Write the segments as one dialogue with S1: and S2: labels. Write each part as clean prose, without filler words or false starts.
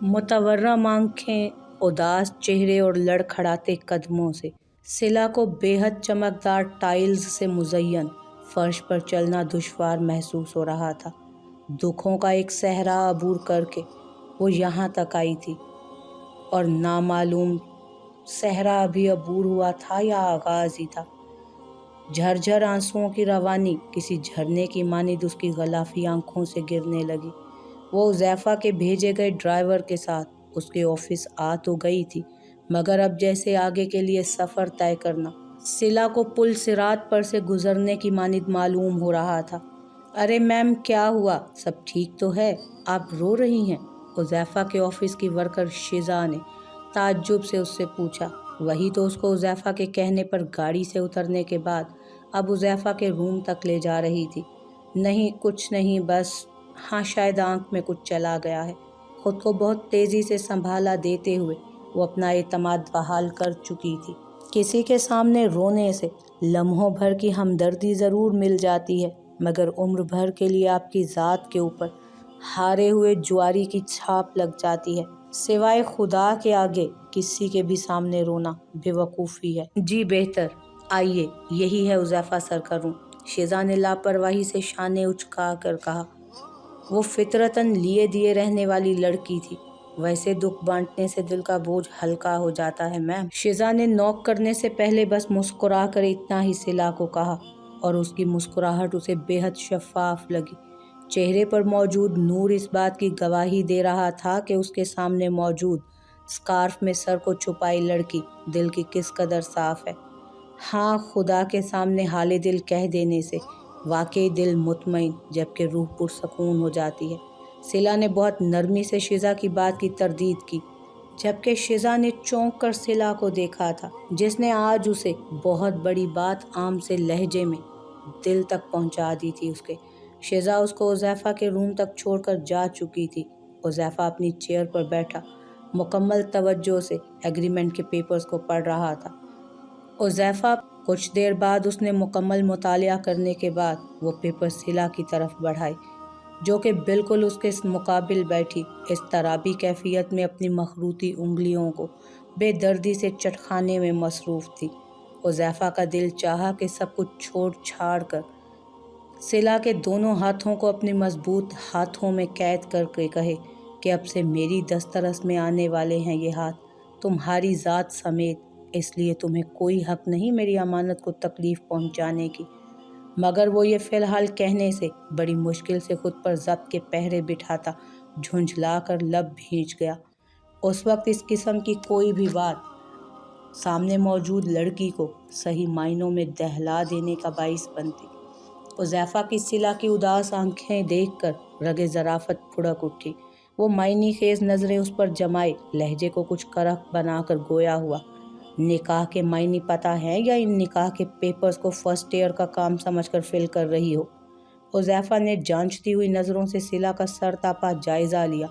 S1: متورم آنکھیں، اداس چہرے اور لڑکھڑاتے قدموں سے صلہ کو بے حد چمکدار ٹائلز سے مزین فرش پر چلنا دشوار محسوس ہو رہا تھا۔ دکھوں کا ایک صحرا عبور کر کے وہ یہاں تک آئی تھی، اور نامعلوم صحرا ابھی عبور ہوا تھا یا آغاز ہی تھا۔ جھرجھر آنسوؤں کی روانی کسی جھرنے کی مانند اس کی غلافی آنکھوں سے گرنے لگی۔ وہ حذیفہ کے بھیجے گئے ڈرائیور کے ساتھ اس کے آفس آ تو گئی تھی، مگر اب جیسے آگے کے لیے سفر طے کرنا صلہ کو پل صراط پر سے گزرنے کی مانند معلوم ہو رہا تھا۔ ارے میم، کیا ہوا؟ سب ٹھیک تو ہے؟ آپ رو رہی ہیں؟ حذیفہ کے آفس کی ورکر شیزا نے تعجب سے اس سے پوچھا۔ وہی تو اس کو حذیفہ کے کہنے پر گاڑی سے اترنے کے بعد اب حذیفہ کے روم تک لے جا رہی تھی۔ نہیں، کچھ نہیں، بس ہاں شاید آنکھ میں کچھ چلا گیا ہے۔ خود کو بہت تیزی سے سنبھالا دیتے ہوئے وہ اپنا اعتماد بحال کر چکی تھی۔ کسی کے سامنے رونے سے لمحوں بھر کی ہمدردی ضرور مل جاتی ہے، مگر عمر بھر کے لیے آپ کی ذات کے اوپر ہارے ہوئے جواری کی چھاپ لگ جاتی ہے۔ سوائے خدا کے آگے کسی کے بھی سامنے رونا بے وقوفی ہے۔ جی بہتر، آئیے، یہی ہے حذیفہ سر کا روم، شیزا نے لاپرواہی سے شانے اچکا کر کہا۔ وہ فطرتاً لیے دیے رہنے والی لڑکی تھی، ویسے دکھ بانٹنے سے دل کا بوجھ ہلکا ہو جاتا ہے میم۔ شیزا نے نوک کرنے سے پہلے بس مسکرا کر اتنا ہی صلہ کو کہا، اور اس کی مسکراہٹ اسے بے حد شفاف لگی۔ چہرے پر موجود نور اس بات کی گواہی دے رہا تھا کہ اس کے سامنے موجود اسکارف میں سر کو چھپائی لڑکی دل کی کس قدر صاف ہے۔ ہاں، خدا کے سامنے حال دل کہہ دینے سے واقعی دل مطمئن جبکہ روح پرسکون ہو جاتی ہے۔ صلہ نے بہت نرمی سے شیزا کی بات کی تردید کی، جبکہ شیزا نے چونک کر صلہ کو دیکھا تھا، جس نے آج اسے بہت بڑی بات عام سے لہجے میں دل تک پہنچا دی تھی۔ اس کے شیزا اس کو حذیفہ کے روم تک چھوڑ کر جا چکی تھی۔ حذیفہ اپنی چیئر پر بیٹھا مکمل توجہ سے ایگریمنٹ کے پیپرز کو پڑھ رہا تھا۔ حذیفہ کچھ دیر بعد اس نے مکمل مطالعہ کرنے کے بعد وہ پیپر صلہ کی طرف بڑھائے، جو کہ بالکل اس کے مقابل بیٹھی اضطرابی کیفیت میں اپنی مخروطی انگلیوں کو بے دردی سے چٹکانے میں مصروف تھی۔ حذیفہ کا دل چاہا کہ سب کچھ چھوڑ چھاڑ کر صلہ کے دونوں ہاتھوں کو اپنے مضبوط ہاتھوں میں قید کر کے کہے کہ اب سے میری دسترس میں آنے والے ہیں یہ ہاتھ تمہاری ذات سمیت، اس لیے تمہیں کوئی حق نہیں میری امانت کو تکلیف پہنچانے کی۔ مگر وہ یہ فی الحال کہنے سے بڑی مشکل سے خود پر ضبط کے پہرے بٹھاتا جھنجھلا کر لب بھیج گیا۔ اس وقت اس قسم کی کوئی بھی بات سامنے موجود لڑکی کو صحیح معنوں میں دہلا دینے کا باعث بنتی۔ حذیفہ کی صلہ کی اداس آنکھیں دیکھ کر رگِ ظرافت پھڑک اٹھی۔ وہ معنی خیز نظریں اس پر جمائے لہجے کو کچھ کرخ بنا کر گویا ہوا، نکاح کے معنی پتہ ہے یا ان نکاح کے پیپرز کو فرسٹ ایئر کا کام سمجھ کر فل کر رہی ہو؟ حذیفہ نے جانچتی ہوئی نظروں سے صلہ کا سرتاپا جائزہ لیا،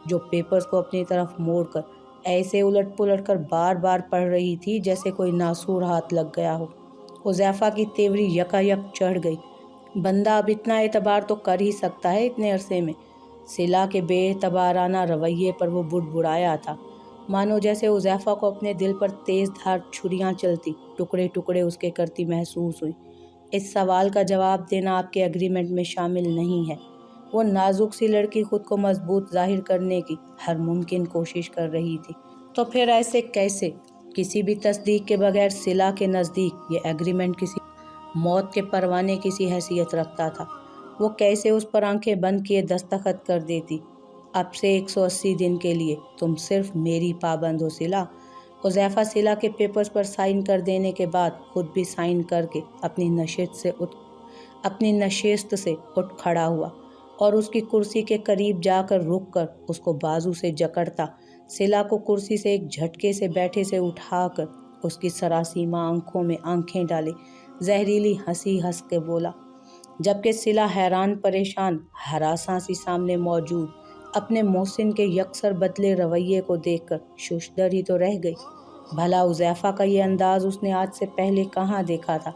S1: جو پیپرز کو اپنی طرف موڑ کر ایسے الٹ پلٹ کر بار بار پڑھ رہی تھی جیسے کوئی ناسور ہاتھ لگ گیا ہو۔ حذیفہ کی تیوری یکایک چڑھ گئی۔ بندہ اب اتنا اعتبار تو کر ہی سکتا ہے اتنے عرصے میں۔ صلہ کے بے اعتبارانہ رویے پر وہ بڑبڑایا تھا، مانو جیسے حذیفہ کو اپنے دل پر تیز دھار چھریاں چلتی ٹکڑے ٹکڑے اس کے کرتی محسوس ہوئی۔ اس سوال کا جواب دینا آپ کے ایگریمنٹ میں شامل نہیں ہے۔ وہ نازک سی لڑکی خود کو مضبوط ظاہر کرنے کی ہر ممکن کوشش کر رہی تھی۔ تو پھر ایسے کیسے؟ کسی بھی تصدیق کے بغیر صلہ کے نزدیک یہ ایگریمنٹ کسی موت کے پروانے کی سی حیثیت رکھتا تھا۔ وہ کیسے اس پر آنکھیں بند کیے دستخط کر دیتی؟ اب سے 180 دن کے لیے تم صرف میری پابند ہو صلہ۔ حذیفہ صلہ کے پیپرز پر سائن کر دینے کے بعد خود بھی سائن کر کے اپنی نشست سے اٹھ کھڑا ہوا، اور اس کی کرسی کے قریب جا کر رک کر اس کو بازو سے جکڑتا صلہ کو کرسی سے ایک جھٹکے سے بیٹھے سے اٹھا کر اس کی سراسیمہ آنکھوں میں آنکھیں ڈالے زہریلی ہنسی ہنس کے بولا، جبکہ صلہ حیران پریشان ہراساں سی سامنے موجود اپنے محسن کے یکسر بدلے رویے کو دیکھ کر ششدر ہی تو رہ گئی۔ بھلا حذیفہ کا یہ انداز اس نے آج سے پہلے کہاں دیکھا تھا؟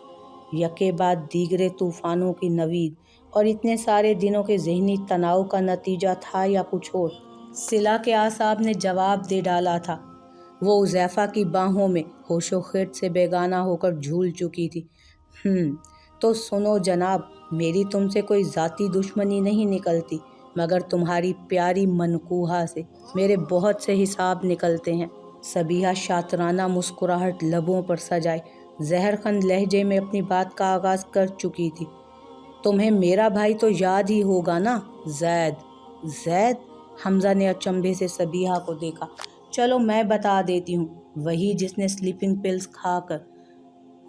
S1: یکے بعد دیگرے طوفانوں کی نوید اور اتنے سارے دنوں کے ذہنی تناؤ کا نتیجہ تھا یا کچھ اور؟ सिला के आसाब ने जवाब दे डाला था। वो उज़ैफ़ा की बाहों में होशो खिर्द से बेगाना होकर झूल चुकी थी। तो सुनो जनाब, मेरी तुमसे कोई ज़ाती दुश्मनी नहीं निकलती, मगर तुम्हारी प्यारी मनकूहा से मेरे बहुत से हिसाब निकलते हैं। सबीहा शातराना मुस्कुराहट लबों पर सजाए जहरखंद लहजे में अपनी बात का आगाज़ कर चुकी थी। तुम्हें मेरा भाई तो याद ही होगा ना, जैद। जैद? हमज़ा ने अचंभे से सबीहा को देखा। चलो मैं बता देती हूँ, वही जिसने स्लीपिंग पिल्स खाकर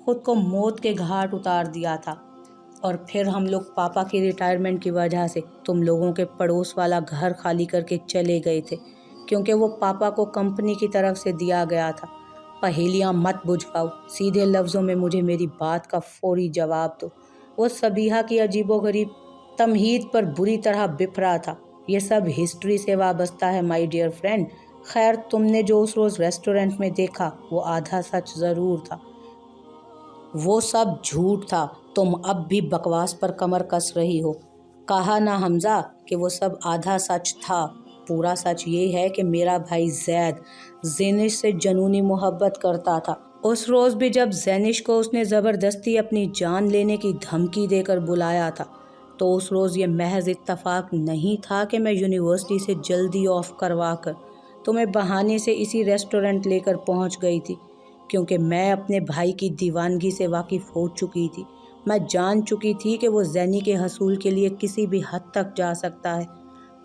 S1: खुद को मौत के घाट उतार दिया था। और फिर हम लोग पापा की रिटायरमेंट की वजह से तुम लोगों के पड़ोस वाला घर खाली करके चले गए थे, क्योंकि वो पापा को कंपनी की तरफ से दिया गया था। पहेलियाँ मत बुझाओ, सीधे लफ्ज़ों में मुझे मेरी बात का फौरी जवाब दो। वो सबीहा की अजीबोगरीब तमहीद पर बुरी तरह बिफरा था। ये सब हिस्ट्री से वाबस्ता है माय डियर फ्रेंड। खैर, तुमने जो उस रोज़ रेस्टोरेंट में देखा वो आधा सच ज़रूर था। वो सब झूठ था। तुम अब भी बकवास पर कमर कस रही हो। कहा ना हमज़ा कि वो सब आधा सच था। पूरा सच ये है कि मेरा भाई जैद ज़ेनिश से जनूनी मोहब्बत करता था। उस रोज़ भी जब ज़ेनिश को उसने ज़बरदस्ती अपनी जान लेने की धमकी देकर बुलाया था, तो उस रोज़ ये महज इत्तफाक नहीं था कि मैं यूनिवर्सिटी से जल्दी ऑफ करवा कर तुम्हें बहाने से इसी रेस्टोरेंट लेकर पहुंच गई थी, क्योंकि मैं अपने भाई की दीवानगी से वाकिफ़ हो चुकी थी। मैं जान चुकी थी कि वो ज़ैनी के हसूल के लिए किसी भी हद तक जा सकता है।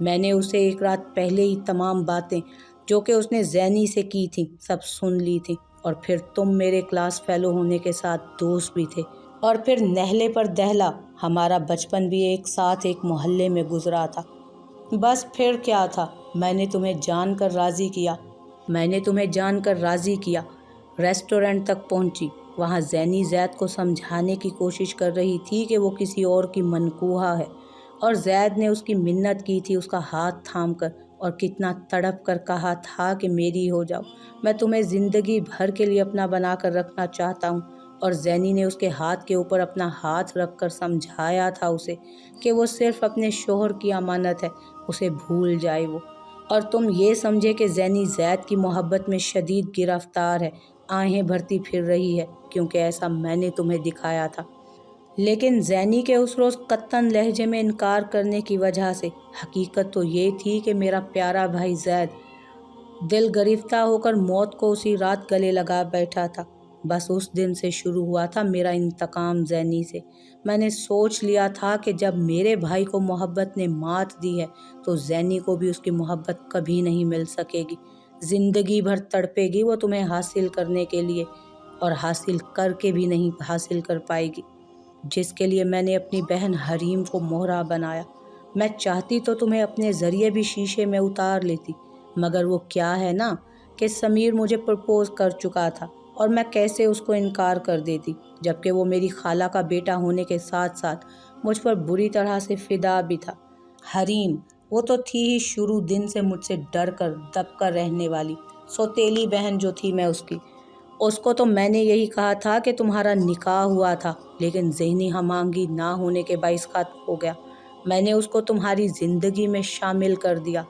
S1: मैंने उसे एक रात पहले ही तमाम बातें जो कि उसने ज़ैनी से की थी सब सुन ली थी। और फिर तुम मेरे क्लास फेलो होने के साथ दोस्त भी थे। और फिर नहले पर दहला हमारा बचपन भी एक साथ एक मोहल्ले में गुजरा था। बस फिर क्या था, मैंने तुम्हें जानकर राज़ी किया। रेस्टोरेंट तक पहुंची। वहां ज़ैनी ज़ैद को समझाने की कोशिश कर रही थी कि वो किसी और की मनकूहा है, और ज़ैद ने उसकी मिन्नत की थी उसका हाथ थाम कर, और कितना तड़प कर कहा था कि मेरी हो जाओ, मैं तुम्हें ज़िंदगी भर के लिए अपना बना कर रखना चाहता हूँ। और ज़ैनी ने उसके हाथ के ऊपर अपना हाथ रख कर समझाया था उसे कि वो सिर्फ़ अपने शोहर की अमानत है, उसे भूल जाए वो। और तुम ये समझे कि ज़ैनी ज़ैद की मोहब्बत में शदीद गिरफ्तार है, आहें भरती फिर रही है, क्योंकि ऐसा मैंने तुम्हें दिखाया था। लेकिन ज़ैनी के उस रोज़ कत्तन लहजे में इनकार करने की वजह से हकीकत तो ये थी कि मेरा प्यारा भाई ज़ैद दिल गरिफ्ता होकर मौत को उसी रात गले लगा बैठा था। बस उस दिन से शुरू हुआ था मेरा इंतकाम ज़ैनी से। मैंने सोच लिया था कि जब मेरे भाई को मोहब्बत ने मात दी है, तो ज़ैनी को भी उसकी मोहब्बत कभी नहीं मिल सकेगी। ज़िंदगी भर तड़पेगी वो तुम्हें हासिल करने के लिए, और हासिल करके भी नहीं हासिल कर पाएगी, जिसके लिए मैंने अपनी बहन हरीम को मोहरा बनाया। मैं चाहती तो तुम्हें अपने ज़रिए भी शीशे में उतार लेती, मगर वो क्या है ना कि समीर मुझे प्रपोज़ कर चुका था, और मैं कैसे उसको इनकार कर देती, जबकि वो मेरी खाला का बेटा होने के साथ साथ मुझ पर बुरी तरह से फ़िदा भी था। हरीम, वो तो थी ही शुरू दिन से मुझसे डर कर दब कर रहने वाली सौतेली बहन जो थी मैं उसकी। उसको तो मैंने यही कहा था कि तुम्हारा निकाह हुआ था, लेकिन ज़हनी हमांगी ना होने के बाइस ख़त्म हो गया। मैंने उसको तुम्हारी ज़िंदगी में शामिल कर दिया।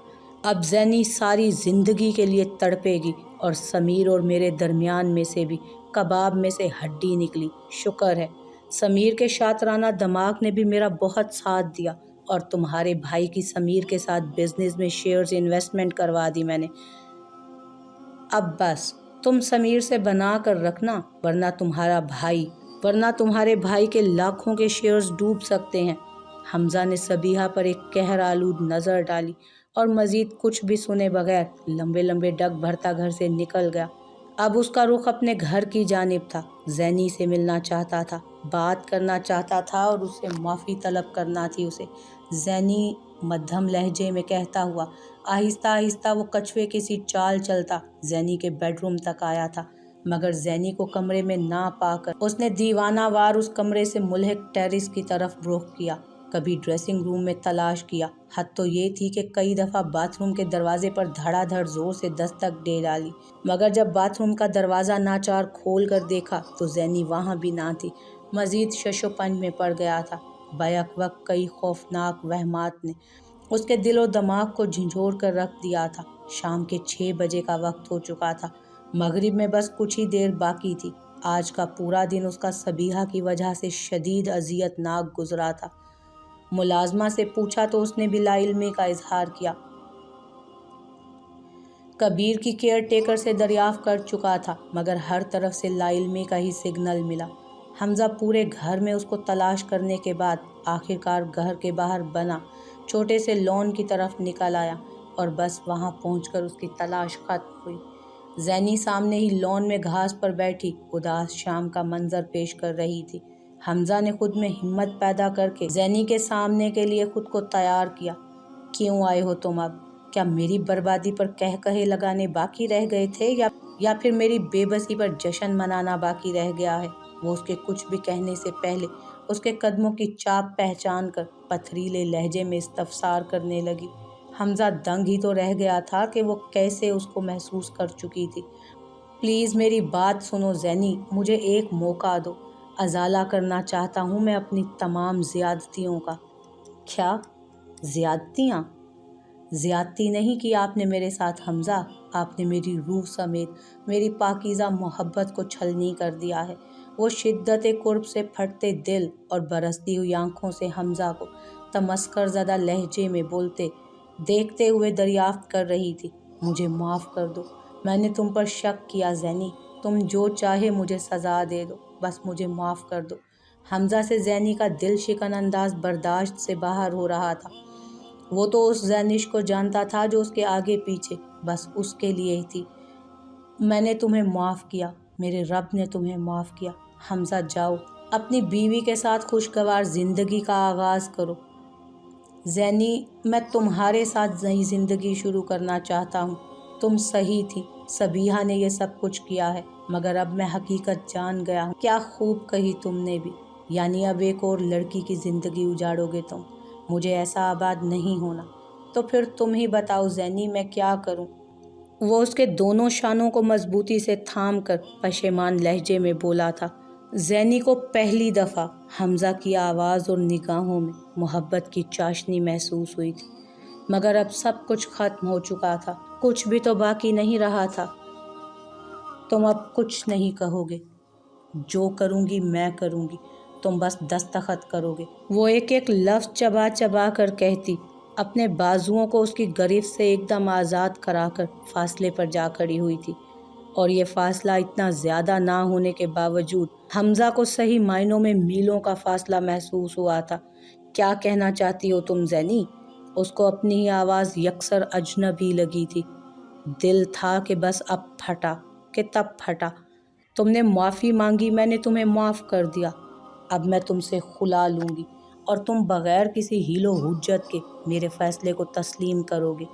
S1: अब ज़ैनी सारी ज़िंदगी के लिए तड़पेगी, और समीर और मेरे दरमियान में से भी कबाब में से हड्डी निकली। शुक्र है समीर के शातराना दिमाग ने भी मेरा बहुत साथ दिया, और तुम्हारे भाई की समीर के साथ बिजनेस में शेयर्स इन्वेस्टमेंट करवा दी मैंने। अब बस तुम समीर से बना कर रखना, वरना तुम्हारे भाई के लाखों के शेयर्स डूब सकते हैं। हमज़ा ने सबीहा पर एक कहर आलूद नज़र डाली, और मज़ीद कुछ भी सुने बगैर लंबे लंबे डग भरता घर से निकल गया। अब उसका रुख अपने घर की जानिब था। ज़ैनी से मिलना चाहता था, बात करना चाहता था, और उससे माफ़ी तलब करना थी उसे। ज़ैनी मध्यम लहजे में कहता हुआ आहिस्ता आहिस्ता वो कछुए की सी चाल चलता ज़ैनी के बेडरूम तक आया था, मगर ज़ैनी को कमरे में ना पाकर उसने दीवानावार उस कमरे से मुल्हिक टेरिस की तरफ रुख किया। कभी ड्रेसिंग रूम में तलाश किया, हद तो ये थी कि कई दफ़ा बाथरूम के दरवाजे पर धड़ाधड़ ज़ोर से दस्तक दे डाली, मगर जब बाथरूम का दरवाज़ा नाचार खोल कर देखा तो ज़ैनी वहाँ भी ना थी। मज़ीद शशोपंज में पड़ गया था। बैक वक्त कई खौफनाक वहमात ने اس کے دل و دماغ کو جھنجھوڑ کر رکھ دیا تھا۔ شام کے 6 بجے کا وقت ہو چکا تھا، مغرب میں بس کچھ ہی دیر باقی تھی۔ آج کا پورا دن اس کا صبیحہ کی وجہ سے شدید اذیت ناک گزرا تھا۔ ملازمہ سے پوچھا تو اس نے بھی لا علمی کا اظہار کیا۔ کبیر کی کیئر ٹیکر سے دریافت کر چکا تھا، مگر ہر طرف سے لا علمی کا ہی سگنل ملا۔ حمزہ پورے گھر میں اس کو تلاش کرنے کے بعد آخرکار گھر کے باہر بنا چھوٹے سے لون کی طرف نکل آیا اور بس وہاں پہنچ کر اس کی تلاش ختم ہوئی۔ زینی سامنے ہی لون میں گھاس پر بیٹھی اداس شام کا منظر پیش کر رہی تھی۔ حمزہ نے خود میں ہمت پیدا کر کے زینی کے سامنے کے لیے خود کو تیار کیا۔ کیوں آئے ہو تم اب؟ کیا میری بربادی پر کہے لگانے باقی رہ گئے تھے یا پھر میری بے بسی پر جشن منانا باقی رہ گیا ہے؟ وہ اس کے کچھ بھی کہنے سے پہلے اس کے قدموں کی چاپ پہچان کر پتھریلے لہجے میں استفسار کرنے لگی۔ حمزہ دنگ ہی تو رہ گیا تھا کہ وہ کیسے اس کو محسوس کر چکی تھی۔ پلیز میری بات سنو زینی، مجھے ایک موقع دو، ازالہ کرنا چاہتا ہوں میں اپنی تمام زیادتیوں کا۔ کیا زیادتیاں؟ زیادتی نہیں کی آپ نے میرے ساتھ حمزہ، آپ نے میری روح سمیت میری پاکیزہ محبت کو چھلنی کر دیا ہے۔ وہ شدت قرب سے پھٹتے دل اور برستی ہوئی آنکھوں سے حمزہ کو تمسخر زدہ لہجے میں بولتے دیکھتے ہوئے دریافت کر رہی تھی۔ مجھے معاف کر دو، میں نے تم پر شک کیا زینی، تم جو چاہے مجھے سزا دے دو، بس مجھے معاف کر دو۔ حمزہ سے زینی کا دل شکن انداز برداشت سے باہر ہو رہا تھا۔ وہ تو اس زینش کو جانتا تھا جو اس کے آگے پیچھے بس اس کے لیے ہی تھی۔ میں نے تمہیں معاف کیا، میرے رب نے تمہیں معاف کیا۔ حمزہ جاؤ، اپنی بیوی کے ساتھ خوشگوار زندگی کا آغاز کرو۔ زینی، میں تمہارے ساتھ نئی زندگی شروع کرنا چاہتا ہوں۔ تم صحیح تھی، صبیحہ نے یہ سب کچھ کیا ہے، مگر اب میں حقیقت جان گیا ہوں۔ کیا خوب کہی تم نے بھی، یعنی اب ایک اور لڑکی کی زندگی اجاڑو گے تم؟ مجھے ایسا آباد نہیں ہونا۔ تو پھر تم ہی بتاؤ زینی، میں کیا کروں؟ وہ اس کے دونوں شانوں کو مضبوطی سے تھام کر پشیمان لہجے میں بولا تھا۔ زینی کو پہلی دفعہ حمزہ کی آواز اور نگاہوں میں محبت کی چاشنی محسوس ہوئی تھی، مگر اب سب کچھ ختم ہو چکا تھا، کچھ بھی تو باقی نہیں رہا تھا۔ تم اب کچھ نہیں کہو گے، جو کروں گی میں کروں گی، تم بس دستخط کرو گے۔ وہ ایک ایک لفظ چبا چبا کر کہتی، اپنے بازوؤں کو اس کی گرفت سے ایک دم آزاد کرا کر فاصلے پر جا کھڑی ہوئی تھی، اور یہ فاصلہ اتنا زیادہ نہ ہونے کے باوجود حمزہ کو صحیح معنوں میں میلوں کا فاصلہ محسوس ہوا تھا۔ کیا کہنا چاہتی ہو تم زینی؟ اس کو اپنی ہی آواز یکسر اجنبی لگی تھی۔ دل تھا کہ بس اب پھٹا کہ تب پھٹا۔ تم نے معافی مانگی، میں نے تمہیں معاف کر دیا، اب میں تم سے خلا لوں گی اور تم بغیر کسی حیل و حجت کے میرے فیصلے کو تسلیم کرو گے۔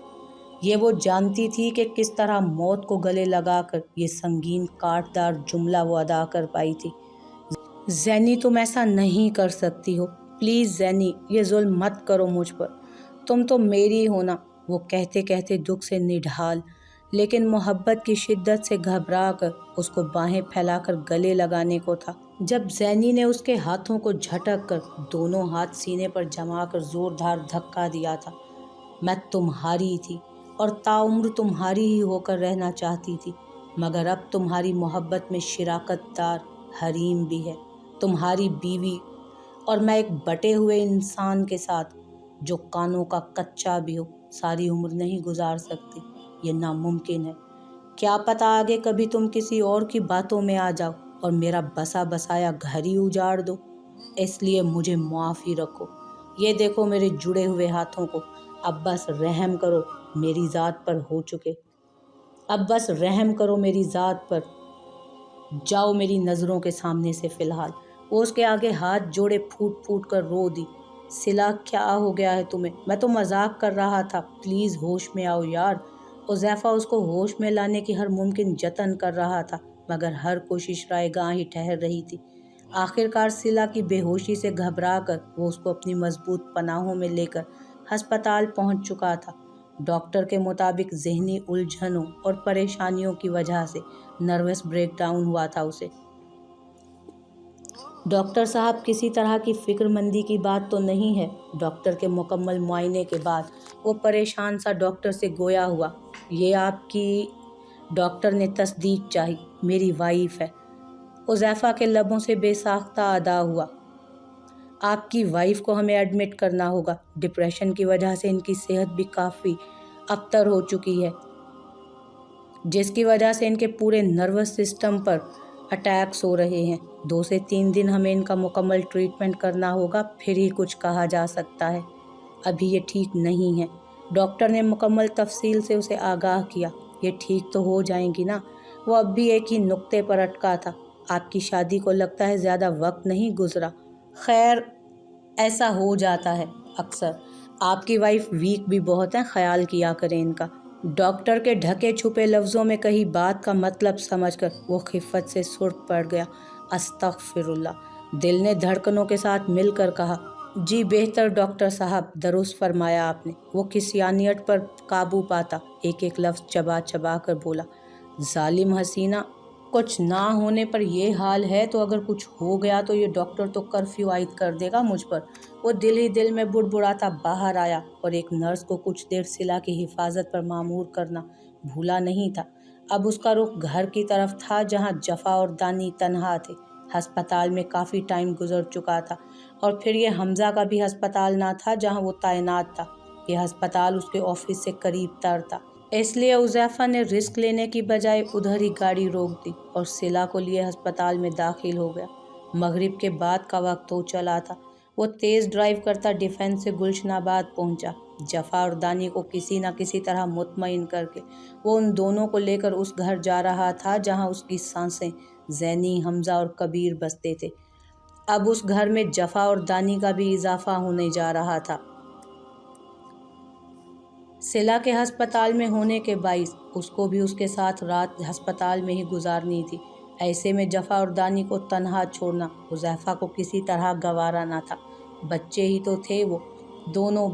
S1: یہ وہ جانتی تھی کہ کس طرح موت کو گلے لگا کر یہ سنگین کاٹدار جملہ وہ ادا کر پائی تھی۔ زینی، تم ایسا نہیں کر سکتی ہو، پلیز زینی، یہ ظلم مت کرو مجھ پر، تم تو میری ہونا۔ وہ کہتے کہتے دکھ سے نڈھال لیکن محبت کی شدت سے گھبرا کر اس کو باہیں پھیلا کر گلے لگانے کو تھا، جب زینی نے اس کے ہاتھوں کو جھٹک کر دونوں ہاتھ سینے پر جما کر زوردار دھکا دیا تھا۔ میں تمہاری تھی اور تاعمر تمہاری ہی ہو کر رہنا چاہتی تھی، مگر اب تمہاری محبت میں شراکت دار حریم بھی ہے، تمہاری بیوی، اور میں ایک بٹے ہوئے انسان کے ساتھ جو کانوں کا کچا بھی ہو ساری عمر نہیں گزار سکتی۔ یہ ناممکن ہے۔ کیا پتہ آگے کبھی تم کسی اور کی باتوں میں آ جاؤ اور میرا بسا بسایا گھر ہی اجاڑ دو، اس لیے مجھے معاف ہی رکھو۔ یہ دیکھو میرے جڑے ہوئے ہاتھوں کو، اب بس رحم کرو میری ذات پر ہو چکے، اب بس رحم کرو میری ذات پر، جاؤ میری نظروں کے سامنے سے فی الحال۔ وہ اس کے آگے ہاتھ جوڑے پھوٹ پھوٹ کر رو دی۔ صلہ، کیا ہو گیا ہے تمہیں؟ میں تو مذاق کر رہا تھا، پلیز ہوش میں آؤ یار۔ حذیفہ اس کو ہوش میں لانے کی ہر ممکن جتن کر رہا تھا، مگر ہر کوشش رائے گاں ہی ٹھہر رہی تھی۔ آخرکار صلہ کی بے ہوشی سے گھبرا کر وہ اس کو اپنی مضبوط پناہوں میں لے کر ہسپتال پہنچ چکا تھا۔ ڈاکٹر کے مطابق ذہنی الجھنوں اور پریشانیوں کی وجہ سے نروس بریک ڈاؤن ہوا تھا اسے۔ डॉक्टर साहब, किसी तरह की फिक्रमंदी की बात तो नहीं है? डॉक्टर के मुकम्मल मुआयने के बाद वो परेशान सा डॉक्टर से गोया हुआ। ये आपकी? डॉक्टर ने तस्दीक चाही। मेरी वाइफ है। उज़ैफ़ा के लबों से बेसाख्ता अदा हुआ। आपकी वाइफ को हमें एडमिट करना होगा। डिप्रेशन की वजह से इनकी सेहत भी काफ़ी अबतर हो चुकी है, जिसकी वजह से इनके पूरे नर्वस सिस्टम पर अटैक्स हो रहे हैं। 2 से 3 दिन हमें इनका मुकम्मल ट्रीटमेंट करना होगा, फिर ही कुछ कहा जा सकता है। अभी ये ठीक नहीं है। डॉक्टर ने मुकम्मल तफसील से उसे आगाह किया। ये ठीक तो हो जाएंगी ना? वो अब भी एक ही नुक्ते पर अटका था। आपकी शादी को लगता है ज़्यादा वक्त नहीं गुजरा। खैर, ऐसा हो जाता है अक्सर। आपकी वाइफ वीक भी बहुत है, ख्याल किया करें इनका। डॉक्टर के ढके छुपे लफ्ज़ों में कही बात का मतलब समझकर वो खिफ़्फ़त से सुर्ख पड़ गया। अस्तग़फ़िरुल्लाह। दिल ने धड़कनों के साथ मिलकर कहा, जी बेहतर डॉक्टर साहब, दुरुस्त फरमाया आपने। वो किसियानियत पर काबू पाता एक एक लफ्ज़ चबा चबा कर बोला, जालिम हसीना, कुछ ना होने पर ये हाल है तो अगर कुछ हो गया तो ये डॉक्टर तो कर्फ्यू आयद कर देगा मुझ पर। वो दिल ही दिल में बुड़बुड़ाता बाहर आया और एक नर्स को कुछ देर सिला की हिफाजत पर मामूर करना भूला नहीं था। अब उसका रुख घर की तरफ था, जहाँ जफ़ा और दानी तन्हा थे। हस्पताल में काफ़ी टाइम गुजर चुका था और फिर ये हमज़ा का भी हस्पताल ना था जहाँ वो तैनात था। ये हस्पताल उसके ऑफिस से करीब तर था, इसलिए उज़ैफ़ा ने रिस्क लेने की बजाय उधर ही गाड़ी रोक दी और सिला को लिए हस्पताल में दाखिल हो गया। मगरिब के बाद का वक्त हो चला था। वो तेज़ ड्राइव करता डिफेंस से गुलशनाबाद पहुंचा। जफ़ा और दानी को किसी न किसी तरह मुतमईन करके वो उन दोनों को लेकर उस घर जा रहा था जहां उसकी सांसें ज़ैनी, हमज़ा और कबीर बसते थे। अब उस घर में जफ़ा और दानी का भी इजाफा होने जा रहा था। सिला के हस्पताल में होने के बाइस उसको भी उसके साथ रात हस्पताल में ही गुजारनी थी। ऐसे में जफ़ा और दानी को तन्हा छोड़ना हुज़ैफ़ा को किसी तरह गवारा ना था। बच्चे ही तो थे वो दोनों,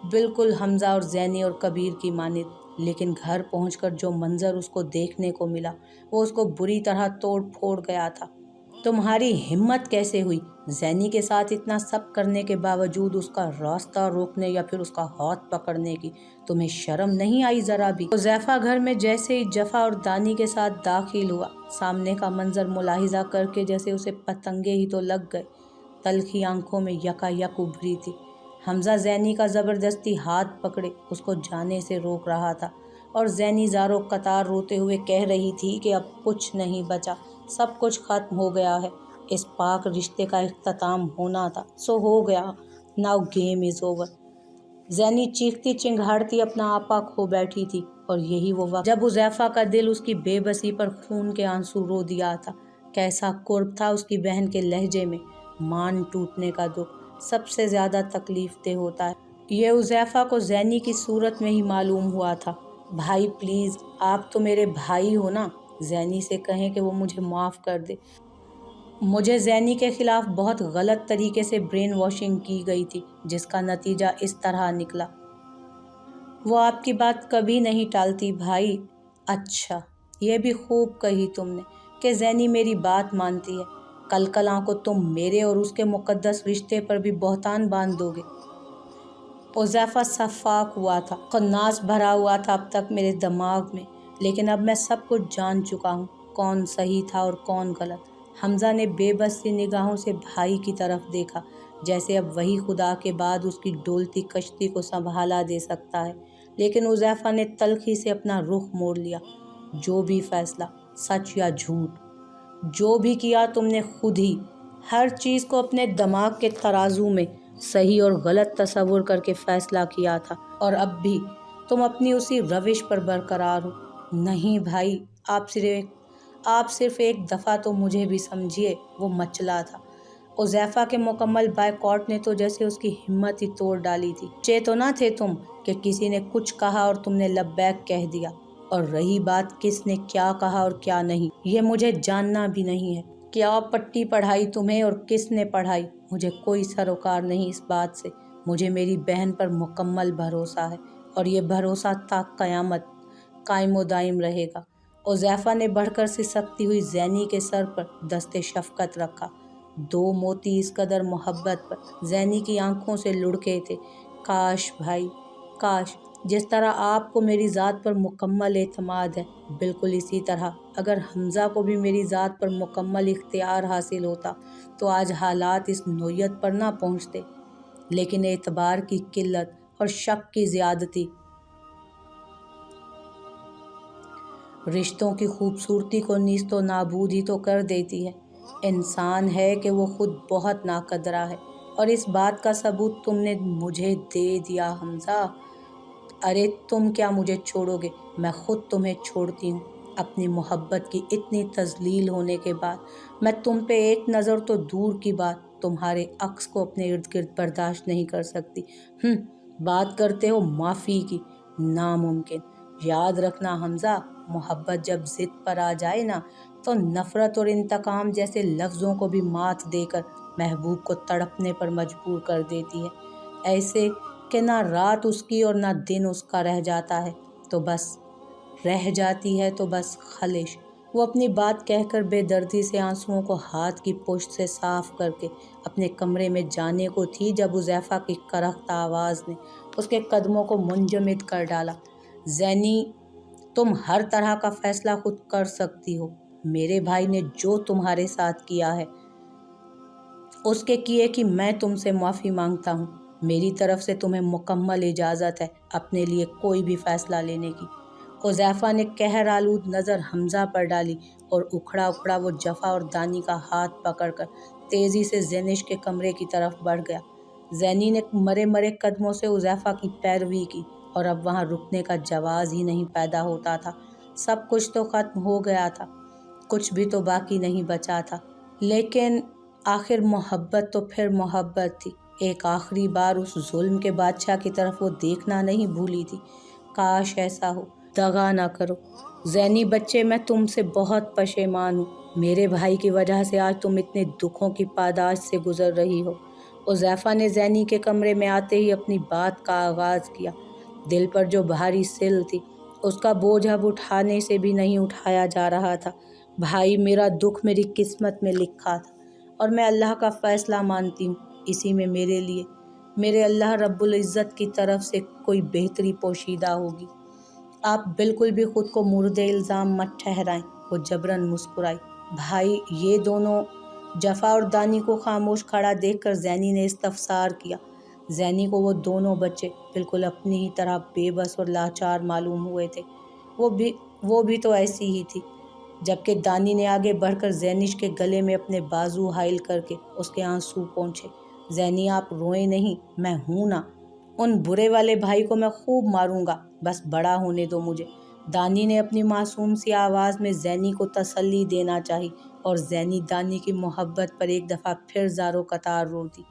S1: बिल्कुल हमज़ा और ज़ैनी और कबीर की मानिद। लेकिन घर पहुंचकर जो मंज़र उसको देखने को मिला वो उसको बुरी तरह तोड़ फोड़ गया था। तुम्हारी हिम्मत कैसे हुई? ज़ैनी के साथ इतना सब करने के बावजूद उसका रास्ता रोकने या फिर उसका हाथ पकड़ने की तुम्हें शर्म नहीं आई ज़रा भी? हुज़ैफ़ा घर में जैसे ही जफ़ा और दानी के साथ दाखिल हुआ, सामने का मंजर मुलाहिजा करके जैसे उसे पतंगे ही तो लग गए। तलखी आंखों में यकायक उभरी थी। हमज़ा ज़ैनी का ज़बरदस्ती हाथ पकड़े उसको जाने से रोक रहा था और ज़ैनी ज़ारो कतार रोते हुए कह रही थी कि अब कुछ नहीं बचा, सब कुछ ख़त्म हो गया है। इस पाक रिश्ते का इख्तिताम होना था, सो हो गया। Now game is over. Zainy चीखती चिंगाड़ती अपना आपा खो बैठी थी और यही वो वक्त जब हुज़ैफ़ा का दिल उसकी बेबसी पर खून के आंसू रो दिया था। कैसा कुर्ब था उसकी बहन के लहजे में। मान टूटने का दुख सबसे ज़्यादा तकलीफ दे होता है। ये हुज़ैफ़ा को ज़ैनी की सूरत में ही मालूम हुआ था। भाई प्लीज़, आप तो मेरे भाई हो ना, ज़ैनी से कहें कि वो मुझे माफ़ कर दे। मुझे ज़ैनी के ख़िलाफ़ बहुत गलत तरीके से ब्रेन वॉशिंग की गई थी, जिसका नतीजा इस तरह निकला। वो आपकी बात कभी नहीं टालती भाई। अच्छा, ये भी खूब कही तुमने कि ज़ैनी मेरी बात मानती है। कल को तुम मेरे और उसके मुक़द्दस रिश्ते पर भी बहतान बांध दोगे। हुज़ैफ़ा सफ़ाक हुआ था, खन्नास भरा हुआ था अब तक मेरे दिमाग में, लेकिन अब मैं सब कुछ जान चुका हूँ, कौन सही था और कौन गलत। हमज़ा ने बेबस सी निगाहों से भाई की तरफ देखा, जैसे अब वही खुदा के बाद उसकी डोलती कश्ती को संभाला दे सकता है। लेकिन हुज़ैफ़ा ने तल्ख़ी से अपना रुख मोड़ लिया। जो भी फ़ैसला, सच या झूठ, जो भी किया तुमने खुद ही, हर चीज़ को अपने दिमाग के तराजू में सही और गलत तसव्वुर करके फ़ैसला किया था और अब भी तुम अपनी उसी रविश पर बरकरार हो। नहीं भाई, आप सिर्फ एक दफ़ा तो मुझे भी समझिए। वो मचला था। हुज़ैफ़ा के मुकम्मल बायकॉट ने तो जैसे उसकी हिम्मत ही तोड़ डाली थी। चेतो ना थे तुम कि किसी ने कुछ कहा और तुमने लब्बैक कह दिया। और रही बात किसने क्या कहा और क्या नहीं, ये मुझे जानना भी नहीं है। क्या पट्टी पढ़ाई तुम्हें और किसने पढ़ाई, मुझे कोई सरोकार नहीं इस बात से। मुझे मेरी बहन पर मुकम्मल भरोसा है और ये भरोसा ता क़यामत कायम व दायम रहेगा। हुज़ैफ़ा ने बढ़कर सिसकती हुई ज़ैनी के सर पर दस्ते शफ़क़त रखा। दो मोती इस कदर मोहब्बत पर ज़ैनी की आंखों से लुढ़के थे। काश भाई, काश जिस तरह आपको मेरी ज़ात पर मुकम्मल एतमाद है, बिल्कुल इसी तरह अगर हमज़ा को भी मेरी ज़ात पर मुकम्मल इख्तियार हासिल होता तो आज हालात इस नोयत पर ना पहुँचते। लेकिन एतबार की किल्लत और शक की ज़्यादती रिश्तों की खूबसूरती को नीस्तो नाबूद ही तो कर देती है। इंसान है कि वो खुद बहुत नाकदरा है, और इस बात का सबूत तुमने मुझे दे दिया हमज़ा। अरे तुम क्या मुझे छोड़ोगे, मैं खुद तुम्हें छोड़ती हूँ। अपनी मोहब्बत की इतनी तज़लील होने के बाद मैं तुम पे एक नज़र तो दूर की बात, तुम्हारे अक्स को अपने इर्द गिर्द बर्दाश्त नहीं कर सकती। बात करते हो माफ़ी की, नामुमकिन। याद रखना हमज़ा, मोहब्बत जब ज़िद पर आ जाए ना, तो नफ़रत और इंतकाम जैसे लफ्ज़ों को भी मात देकर महबूब को तड़पने पर मजबूर कर देती है। ऐसे कि ना रात उसकी और ना दिन उसका रह जाता है, तो बस रह जाती है तो बस खलिश। वो अपनी बात कहकर बेदर्दी से आंसुओं को हाथ की पुश्त से साफ करके अपने कमरे में जाने को थी जब हुज़ैफ़ा की करख्ता आवाज़ ने उसके कदमों को मुंजमद कर डाला। ज़ैनी, तुम हर तरह का फ़ैसला खुद कर सकती हो। मेरे भाई ने जो तुम्हारे साथ किया है, उसके किए की मैं तुमसे माफ़ी मांगता हूँ। मेरी तरफ से तुम्हें मुकम्मल इजाज़त है अपने लिए कोई भी फ़ैसला लेने की। हुज़ैफ़ा ने कहर आलूद नज़र हमज़ा पर डाली और उखड़ा उखड़ा वो जफ़ा और दानी का हाथ पकड़कर तेज़ी से ज़ैनिश के कमरे की तरफ बढ़ गया। ज़ैनी ने मरे मरे कदमों से हुज़ैफ़ा की पैरवी की, और अब वहाँ रुकने का जवाज़ ही नहीं पैदा होता था। सब कुछ तो ख़त्म हो गया था, कुछ भी तो बाकी नहीं बचा था। लेकिन आखिर मोहब्बत तो फिर मोहब्बत थी। एक आखिरी बार उस जुल्म के बादशाह की तरफ वो देखना नहीं भूली थी। काश ऐसा हो। दगा ना करो ज़ैनी बच्चे, मैं तुमसे बहुत पशेमान हूँ। मेरे भाई की वजह से आज तुम इतने दुखों की पादाश से गुजर रही हो। हुज़ैफ़ा ने ज़ैनी के कमरे में आते ही अपनी बात का आगाज़ किया। दिल पर जो भारी सिल थी, उसका बोझ अब उठाने से भी नहीं उठाया जा रहा था। भाई, मेरा दुख मेरी किस्मत में लिखा था, और मैं अल्लाह का फ़ैसला मानती हूँ। इसी में मेरे लिए मेरे अल्लाह रब्बुल इज़्ज़त की तरफ से कोई बेहतरी पोशीदा होगी। आप बिल्कुल भी खुद को मुर्दे इल्ज़ाम मत ठहराएं। वो जबरन मुस्कुराई। भाई, ये दोनों जफ़ा और दानी को खामोश खड़ा देखकर ज़ैनी ने इस्तफ़सार किया। ज़ैनी को वो दोनों बच्चे बिल्कुल अपनी ही तरह बेबस और लाचार मालूम हुए थे। वो भी तो ऐसी ही थी। जबकि दानी ने आगे बढ़कर ज़ैनिश के गले में अपने बाजू हाइल करके उसके आंसू पोंछे। ज़ैनी, आप रोएं नहीं, मैं हूं ना। उन बुरे वाले भाई को मैं खूब मारूंगा, बस बड़ा होने दो मुझे। दानी ने अपनी मासूम सी आवाज़ में ज़ैनी को तसल्ली देना चाही, और ज़ैनी दानी की मोहब्बत पर एक दफ़ा फिर ज़ारो कतार रो दी।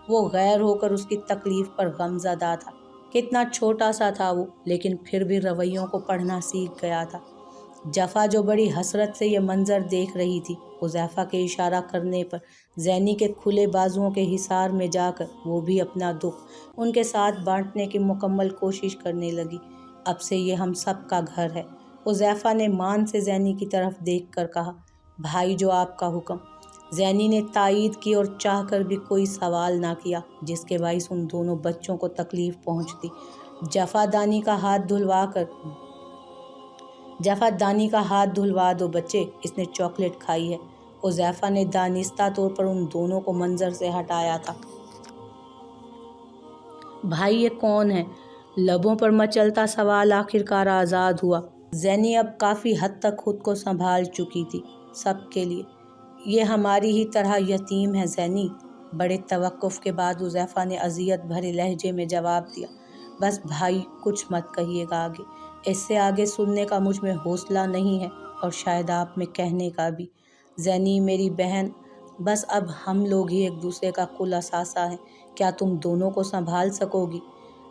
S1: वो गैर होकर उसकी तकलीफ़ पर गमज़दा था। कितना छोटा सा था वो, लेकिन फिर भी रवैयों को पढ़ना सीख गया था। जफ़ा, जो बड़ी हसरत से ये मंज़र देख रही थी, हुज़ैफ़ा के इशारा करने पर ज़ैनी के खुले बाजुओं के हिसार में जाकर वो भी अपना दुख उनके साथ बांटने की मुकम्मल कोशिश करने लगी। अब से ये हम सब का घर है। हुज़ैफ़ा ने मान से ज़ैनी की तरफ देख कर कहा। भाई, जो आपका हुक्म। ज़ैनी ने तायीद की और चाह कर भी कोई सवाल ना किया, जिसके बाइस उन दोनों बच्चों को तकलीफ़ पहुँचती। जफ़ा दानी का हाथ धुलवा दो बच्चे, इसने चॉकलेट खाई है। हुज़ैफ़ा ने दानिस्ता तौर पर उन दोनों को मंजर से हटाया था। भाई, ये कौन है? लबों पर मचलता सवाल आखिरकार आज़ाद हुआ। ज़ैनी अब काफ़ी हद तक खुद को संभाल चुकी थी। सबके लिए ये हमारी ही तरह यतीम है ज़ैनी। बड़े तवक्कुफ़ के बाद हुज़ैफ़ा ने अज़ियत भरे लहजे में जवाब दिया। बस भाई, कुछ मत कहिएगा आगे। इससे आगे सुनने का मुझ में हौसला नहीं है, और शायद आप में कहने का भी। ज़ैनी मेरी बहन, बस अब हम लोग ही एक दूसरे का कुल असासा है। क्या तुम दोनों को संभाल सकोगी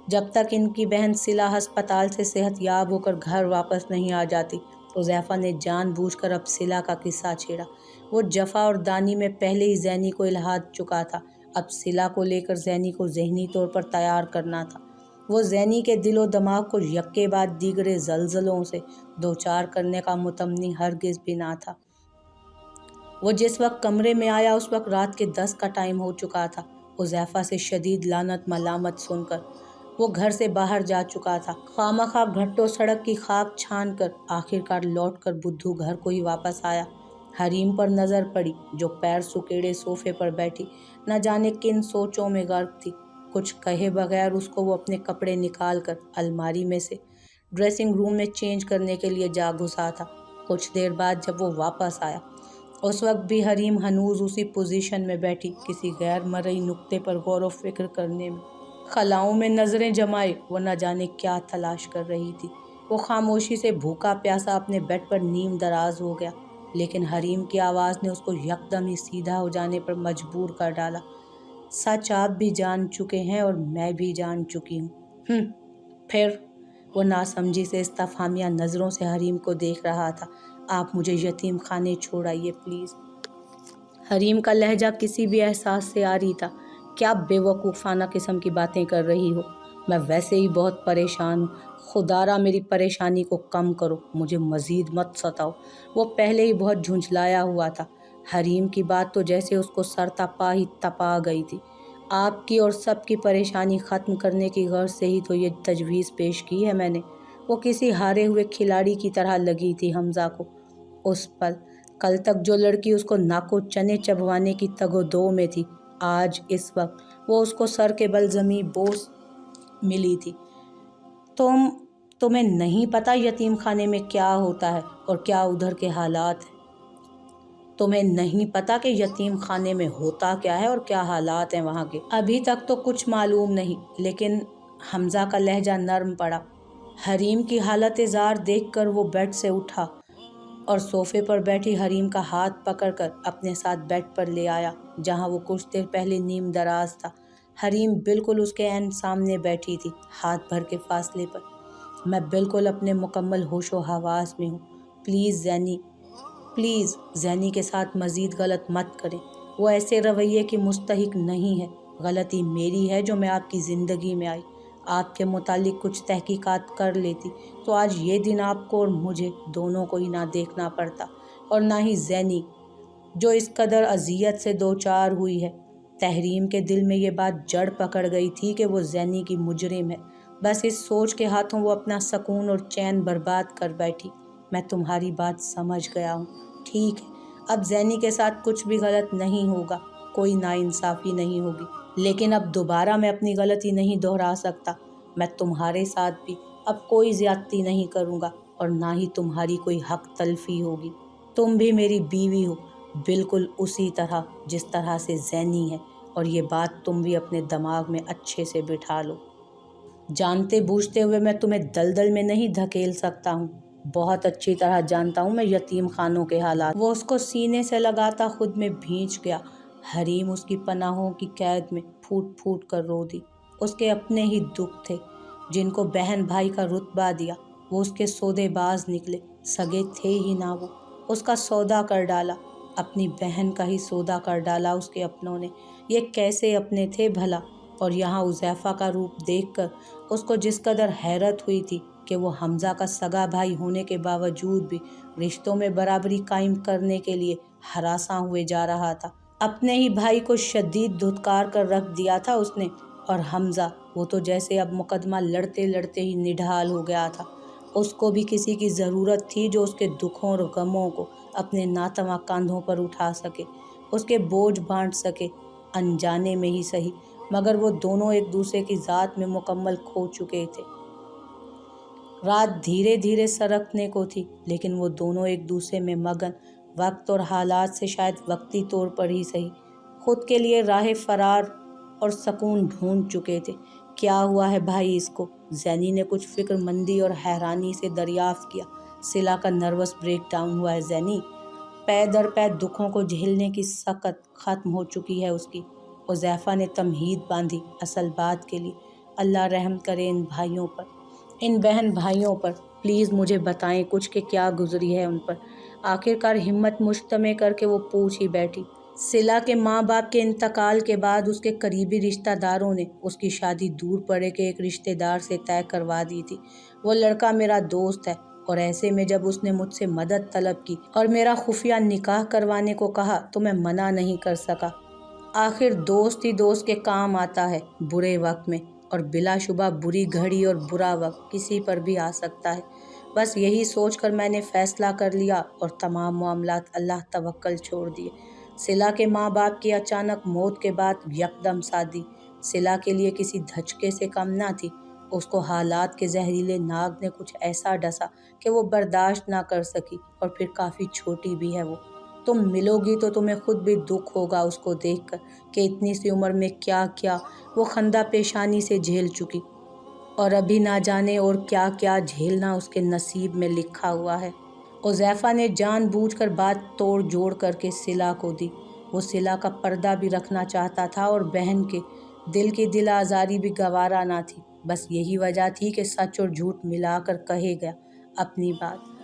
S1: जब तक इनकी बहन सिला अस्पताल से सेहतयाब होकर घर वापस नहीं आ जाती? हुज़ैफ़ा ने जानबूझकर अब सिला का किस्सा छेड़ा। वो जफ़ा और दानी में पहले ही ज़ैनी को इल्हाद चुका था। अब सिला को लेकर ज़ैनी को ज़हनी तौर पर तैयार करना था। वो ज़ैनी के दिलो दिमाग को यक्के बाद दीगरे ज़लज़लों से दो चार करने का मुतमन्नी हरगिज़ भी ना था। वो जिस वक्त कमरे में आया उस वक्त रात के 10 का टाइम हो चुका था। हुज़ैफा से शदीद लानत मलामत सुनकर वो घर से बाहर जा चुका था। खामखा घट्टो सड़क की खाक छान कर आखिरकार लौट कर बुद्धू घर को ही वापस आया। हरीम पर नज़र पड़ी जो पैर सुकेड़े सोफे पर बैठी न जाने किन सोचों में गर्क थी। कुछ कहे बगैर उसको वो अपने कपड़े निकाल कर अलमारी में से ड्रेसिंग रूम में चेंज करने के लिए जा घुसा था। कुछ देर बाद जब वो वापस आया उस वक्त भी हरीम हनूज उसी पोजीशन में बैठी किसी गैर मरई नुक्ते पर गौर व फिक्र करने में खलाओं में नज़रें जमाए वो न जाने क्या तलाश कर रही थी। वो खामोशी से भूखा प्यासा अपने बेड पर नीम दराज हो गया, लेकिन हरीम की आवाज़ ने उसको यकदम ही सीधा हो जाने पर मजबूर कर डाला। सच आप भी जान चुके हैं और मैं भी जान चुकी हूँ। फिर वो नासमझी से इस्तफहामिया नज़रों से हरीम को देख रहा था। आप मुझे यतीम खाने छोड़ आइए प्लीज़। हरीम का लहजा किसी भी एहसास से आ रही था। क्या बेवकूफ़ाना किस्म की बातें कर रही हो, मैं वैसे ही बहुत परेशान हूँ। खुदारा मेरी परेशानी को कम करो, मुझे मज़ीद मत सताओ। वो पहले ही बहुत झुंझलाया हुआ था। हरीम की बात तो जैसे उसको सर तपा ही तपा गई थी। आपकी और सबकी परेशानी ख़त्म करने की गर्ज से ही तो ये तजवीज़ पेश की है मैंने। वो किसी हारे हुए खिलाड़ी की तरह लगी थी हमज़ा को। उस पल कल तक जो लड़की उसको नाको चने चबवाने की तगोदो में थी, आज इस वक्त वो उसको सर के बल ज़मीं बोस मिली थी। तुम्हें नहीं पता यतीम खाने में क्या होता है और क्या उधर के हालात हैं। तुम्हें नहीं पता कि यतीम खाने में होता क्या है और क्या हालात हैं वहाँ के। अभी तक तो कुछ मालूम नहीं, लेकिन हमज़ा का लहजा नरम पड़ा। हरीम की हालत ज़ार देखकर वो बेड से उठा और सोफे पर बैठी हरीम का हाथ पकड़कर अपने साथ बेड पर ले आया, जहाँ वो कुछ देर पहले नीम दराज था। हरीम बिल्कुल उसके ऐन सामने बैठी थी, हाथ भर के फासले पर। मैं बिल्कुल अपने मुकम्मल होशो हवास में हूँ। प्लीज़ ज़ैनी के साथ मज़ीद गलत मत करें। वो ऐसे रवैये की मुस्तहिक नहीं है। गलती मेरी है जो मैं आपकी ज़िंदगी में आई। आपके मुतालिक कुछ तहकीकात कर लेती तो आज ये दिन आपको और मुझे दोनों को ही ना देखना पड़ता, और ना ही ज़ैनी जो इस कदर अजियत से दो चार हुई है। तहरीम के दिल में ये बात जड़ पकड़ गई थी कि वो ज़ैनी की मुजरिम है। बस इस सोच के हाथों वो अपना सुकून और चैन बर्बाद कर बैठी। मैं तुम्हारी बात समझ गया हूँ, ठीक है। अब ज़ैनी के साथ कुछ भी गलत नहीं होगा, कोई नाइंसाफ़ी नहीं होगी, लेकिन अब दोबारा मैं अपनी गलती नहीं दोहरा सकता। मैं तुम्हारे साथ भी अब कोई ज़्यादती नहीं करूँगा और ना ही तुम्हारी कोई हक तलफ़ी होगी। तुम भी मेरी बीवी हो, बिल्कुल उसी तरह जिस तरह से ज़ैनी है, और ये बात तुम भी अपने दिमाग में अच्छे से बिठा लो। जानते बूझते हुए मैं तुम्हें दलदल में नहीं धकेल सकता हूँ। बहुत अच्छी तरह जानता हूँ मैं यतीम खानों के हालात। वो उसको सीने से लगाता खुद में भींच गया। हरीम उसकी पनाहों की कैद में फूट फूट कर रो दी। उसके अपने ही दुख थे जिनको बहन भाई का रुतबा दिया। वो उसके सौदेबाज निकले, सगे थे ही ना। वो उसका सौदा कर डाला, अपनी बहन का ही सौदा कर डाला उसके अपनों ने। ये कैसे अपने थे भला। और यहाँ हुज़ैफा का रूप देखकर उसको जिस कदर हैरत हुई थी कि वो हमज़ा का सगा भाई होने के बावजूद भी रिश्तों में बराबरी कायम करने के लिए हरासा हुए जा रहा था। अपने ही भाई को शदीद धुतकार कर रख दिया था उसने, और हमज़ा वो तो जैसे अब मुकदमा लड़ते लड़ते ही निढाल हो गया था। उसको भी किसी की ज़रूरत थी जो उसके दुखों और गमों को अपने नातवा कंधों पर उठा सके, उसके बोझ बांट सके, अनजाने में ही सही, मगर वो दोनों एक दूसरे की ज़ात में मुकम्मल खो चुके थे। रात धीरे धीरे सरकने को थी, लेकिन वो दोनों एक दूसरे में मगन, वक्त और हालात से शायद वक्ती तौर पर ही सही, खुद के लिए राह फरार और सुकून ढूंढ चुके थे। क्या हुआ है भाई इसको? ज़ैनी ने कुछ फिक्रमंदी और हैरानी से दरियाफ्त किया। सिला का नर्वस ब्रेक डाउन हुआ है ज़ैनी। पै दर पै दुखों को झेलने की सकत ख़त्म हो चुकी है उसकी। हुज़ैफा ने तमहीद बांधी असल बात के लिए। अल्लाह रहम करे इन भाइयों पर, इन बहन भाइयों पर। प्लीज़ मुझे बताएं कुछ कि क्या गुजरी है उन पर। आखिरकार हिम्मत मुश्तमे करके वो पूछ ही बैठी। सिला के माँ बाप के इंतकाल के बाद उसके करीबी रिश्तेदारों ने उसकी शादी दूर पड़े के एक रिश्तेदार से तय करवा दी थी। वो लड़का मेरा दोस्त है, اور ایسے میں جب اس نے مجھ سے مدد طلب کی اور میرا خفیہ نکاح کروانے کو کہا تو میں منع نہیں کر سکا۔ آخر دوست ہی دوست کے کام آتا ہے برے وقت میں، اور بلا شبہ بری گھڑی اور برا وقت کسی پر بھی آ سکتا ہے۔ بس یہی سوچ کر میں نے فیصلہ کر لیا اور تمام معاملات اللہ توکل چھوڑ دیے۔ صلہ کے ماں باپ کی اچانک موت کے بعد یکدم شادی صلہ کے لیے کسی دھچکے سے کم نہ تھی۔ اس کو حالات کے زہریلے ناگ نے کچھ ایسا ڈسا کہ وہ برداشت نہ کر سکی، اور پھر کافی چھوٹی بھی ہے وہ۔ تم ملو گی تو تمہیں خود بھی دکھ ہوگا اس کو دیکھ کر کہ اتنی سی عمر میں کیا کیا وہ خندہ پیشانی سے جھیل چکی، اور ابھی نہ جانے اور کیا کیا جھیلنا اس کے نصیب میں لکھا ہوا ہے۔ حذیفہ نے جان بوجھ کر بات توڑ جوڑ کر کے صلہ کو دی۔ وہ صلہ کا پردہ بھی رکھنا چاہتا تھا اور بہن کے دل کی دل آزاری بھی گوارا نہ تھی۔ بس یہی وجہ تھی کہ سچ اور جھوٹ ملا کر کہے گیا اپنی بات۔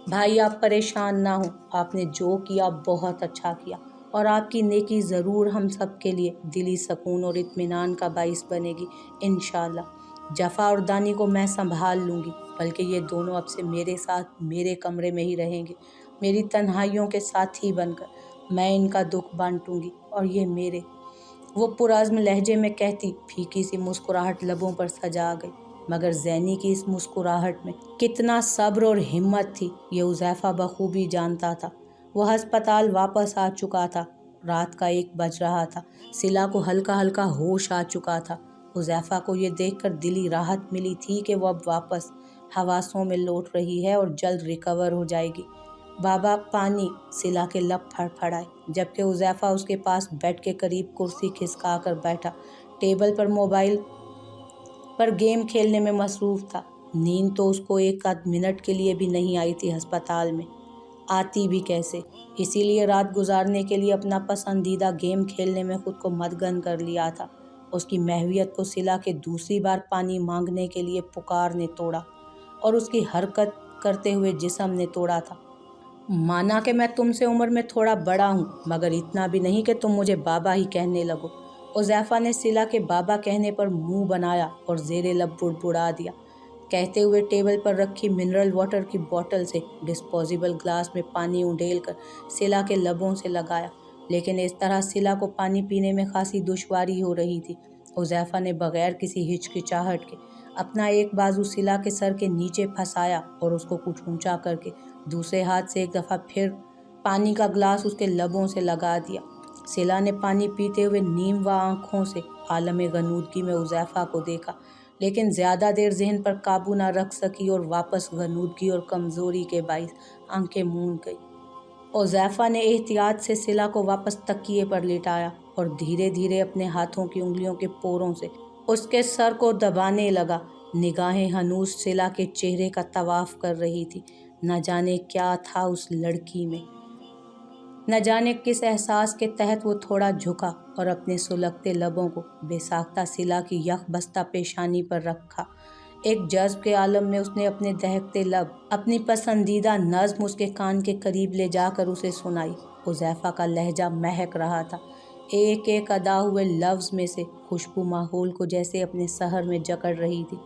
S1: بھائی آپ پریشان نہ ہوں، آپ نے جو کیا بہت اچھا کیا، اور آپ کی نیکی ضرور ہم سب کے لیے دلی سکون اور اطمینان کا باعث بنے گی انشاءاللہ۔ جفا اور دانی کو میں سنبھال لوں گی، بلکہ یہ دونوں اب سے میرے ساتھ میرے کمرے میں ہی رہیں گے، میری تنہائیوں کے ساتھی بن کر۔ میں ان کا دکھ بانٹوں گی اور یہ میرے، وہ پرعزم لہجے میں کہتی۔ پھیکی سی مسکراہٹ لبوں پر سجا گئی، مگر زینی کی اس مسکراہٹ میں کتنا صبر اور ہمت تھی یہ حذیفہ بخوبی جانتا تھا۔ وہ ہسپتال واپس آ چکا تھا، رات کا 1 بج رہا تھا۔ صلہ کو ہلکا ہلکا ہوش آ چکا تھا۔ حذیفہ کو یہ دیکھ کر دلی راحت ملی تھی کہ وہ اب واپس حواسوں میں لوٹ رہی ہے اور جلد ریکور ہو جائے گی۔ بابا پانی، صلہ کے لب پھڑپھڑائے، جبکہ حذیفہ اس کے پاس بیڈ کے قریب کرسی کھسکا کر بیٹھا ٹیبل پر موبائل پر گیم کھیلنے میں مصروف تھا۔ نیند تو اس کو 1 آدھ منٹ کے لیے بھی نہیں آئی تھی ہسپتال میں، آتی بھی کیسے؟ اسی لیے رات گزارنے کے لیے اپنا پسندیدہ گیم کھیلنے میں خود کو مدگن کر لیا تھا۔ اس کی محویت کو صلہ کے دوسری بار پانی مانگنے کے لیے پکار نے توڑا، اور اس کی حرکت کرتے ہوئے جسم نے توڑا تھا۔ مانا کہ میں تم سے عمر میں تھوڑا بڑا ہوں، مگر اتنا بھی نہیں کہ تم مجھے بابا ہی کہنے لگو۔ حذیفہ نے صلہ کے بابا کہنے پر منہ بنایا اور زیر لب بڑبڑا دیا، کہتے ہوئے ٹیبل پر رکھی منرل واٹر کی بوتل سے ڈسپوزیبل گلاس میں پانی انڈیل کر صلہ کے لبوں سے لگایا۔ لیکن اس طرح صلہ کو پانی پینے میں خاصی دشواری ہو رہی تھی۔ حذیفہ نے بغیر کسی ہچکچاہٹ کے اپنا ایک بازو صلہ کے سر کے نیچے پھنسایا اور اس کو کچھ اونچا کر کے دوسرے ہاتھ سے 1 دفعہ پھر پانی کا گلاس اس کے لبوں سے لگا دیا۔ صلہ نے پانی پیتے ہوئے نیم آنکھوں سے عالم غنودگی میں حذیفہ کو دیکھا، لیکن زیادہ دیر ذہن پر قابو نہ رکھ سکی اور واپس غنودگی اور کمزوری کے باعث آنکھیں موند گئی۔ حذیفہ نے احتیاط سے صلہ کو واپس تکیے پر لٹایا اور دھیرے دھیرے اپنے ہاتھوں کی انگلیوں کے پوروں سے اس کے سر کو دبانے لگا۔ نگاہیں ہنوز صلہ کے چہرے کا طواف کر رہی تھی۔ نہ جانے کیا تھا اس لڑکی میں، نہ جانے کس احساس کے تحت وہ تھوڑا جھکا اور اپنے سلگتے لبوں کو بے ساختہ صلہ کی یک بستہ پیشانی پر رکھا۔ ایک جذب کے عالم میں اس نے اپنے دہکتے لب، اپنی پسندیدہ نظم اس کے کان کے قریب لے جا کر اسے سنائی۔ حذیفہ کا لہجہ مہک رہا تھا، ایک ایک ادا ہوئے لفظ میں سے خوشبو ماحول کو جیسے اپنے سحر میں جکڑ رہی تھی۔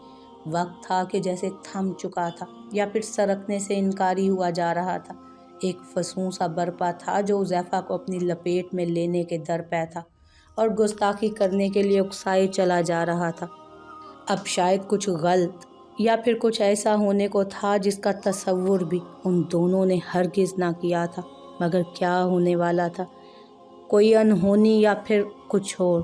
S1: وقت تھا کہ جیسے تھم چکا تھا یا پھر سرکنے سے انکاری ہوا جا رہا تھا۔ ایک فسوں سا برپا تھا جو حذیفہ کو اپنی لپیٹ میں لینے کے درپے تھا اور گستاخی کرنے کے لیے اکسائے چلا جا رہا تھا۔ اب شاید کچھ غلط یا پھر کچھ ایسا ہونے کو تھا جس کا تصور بھی ان دونوں نے ہرگز نہ کیا تھا، مگر کیا ہونے والا تھا؟ کوئی انہونی یا پھر کچھ اور؟